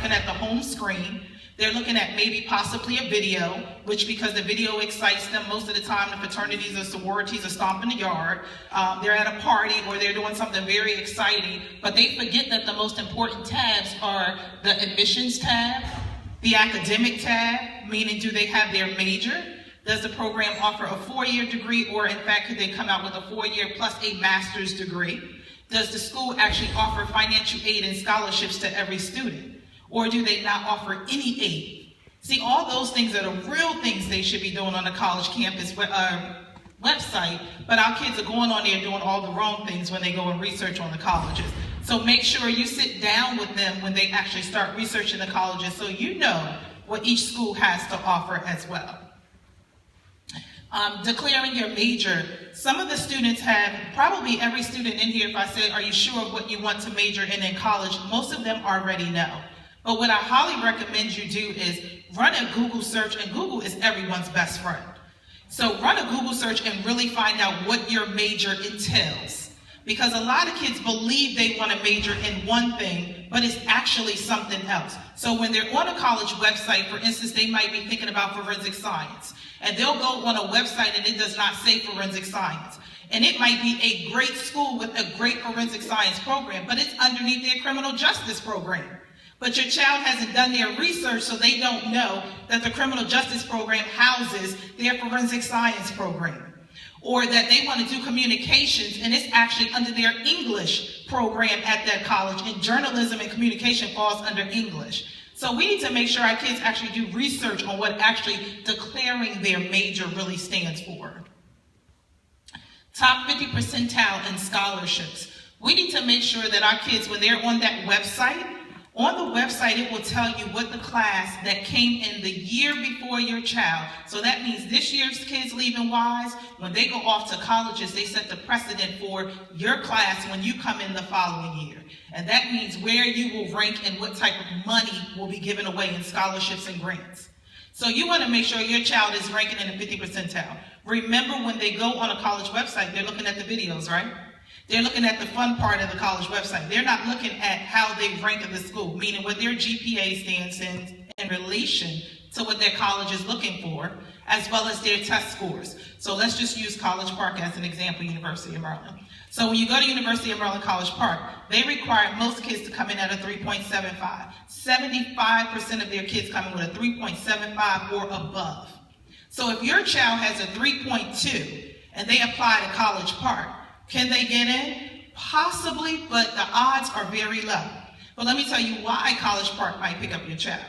looking at the home screen. They're looking at maybe possibly a video, which because the video excites them, most of the time the fraternities or sororities are stomping the yard. They're at a party or they're doing something very exciting, but they forget that the most important tabs are the admissions tab, the academic tab, meaning do they have their major? Does the program offer a 4-year degree, or in fact could they come out with a 4-year plus a master's degree? Does the school actually offer financial aid and scholarships to every student? Or do they not offer any aid? See, all those things are the real things they should be doing on the college campus website, but our kids are going on there doing all the wrong things when they go and research on the colleges. So make sure you sit down with them when they actually start researching the colleges so you know what each school has to offer as well. Declaring your major. Some of the students have, probably every student in here, if I said, are you sure of what you want to major in college? Most of them already know. But what I highly recommend you do is run a Google search, and Google is everyone's best friend. So run a Google search and really find out what your major entails. Because a lot of kids believe they want to major in one thing, but it's actually something else. So when they're on a college website, for instance, they might be thinking about forensic science. And they'll go on a website and it does not say forensic science. And it might be a great school with a great forensic science program, but it's underneath their criminal justice program. But your child hasn't done their research, so they don't know that the criminal justice program houses their forensic science program. Or that they want to do communications, and it's actually under their English program at that college, and journalism and communication falls under English. So we need to make sure our kids actually do research on what actually declaring their major really stands for. Top 50 percentile in scholarships. We need to make sure that our kids, when they're on that website, on the website, it will tell you what the class that came in the year before your child. So that means this year's kids leaving WISE, when they go off to colleges, they set the precedent for your class when you come in the following year. And that means where you will rank and what type of money will be given away in scholarships and grants. So you want to make sure your child is ranking in the 50 percentile. Remember, when they go on a college website, they're looking at the videos, right? They're looking at the fun part of the college website. They're not looking at how they rank in the school, meaning what their GPA stands in relation to what their college is looking for, as well as their test scores. So let's just use College Park as an example, University of Maryland. So when you go to University of Maryland College Park, they require most kids to come in at a 3.75. 75% of their kids come in with a 3.75 or above. So if your child has a 3.2 and they apply to College Park, can they get in? Possibly, but the odds are very low. But let me tell you why College Park might pick up your child.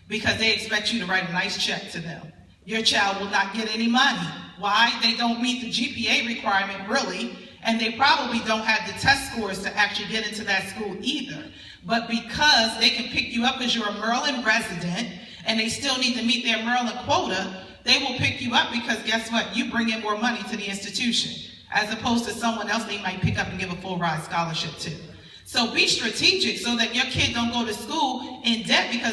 Because they expect you to write a nice check to them. Your child will not get any money. Why? They don't meet the GPA requirement, really, and they probably don't have the test scores to actually get into that school either. But because they can pick you up as you're a Maryland resident, and they still need to meet their Maryland quota, they will pick you up because guess what? You bring in more money to the institution, as opposed to someone else they might pick up and give a full ride scholarship to. So be strategic so that your kid don't go to school in debt because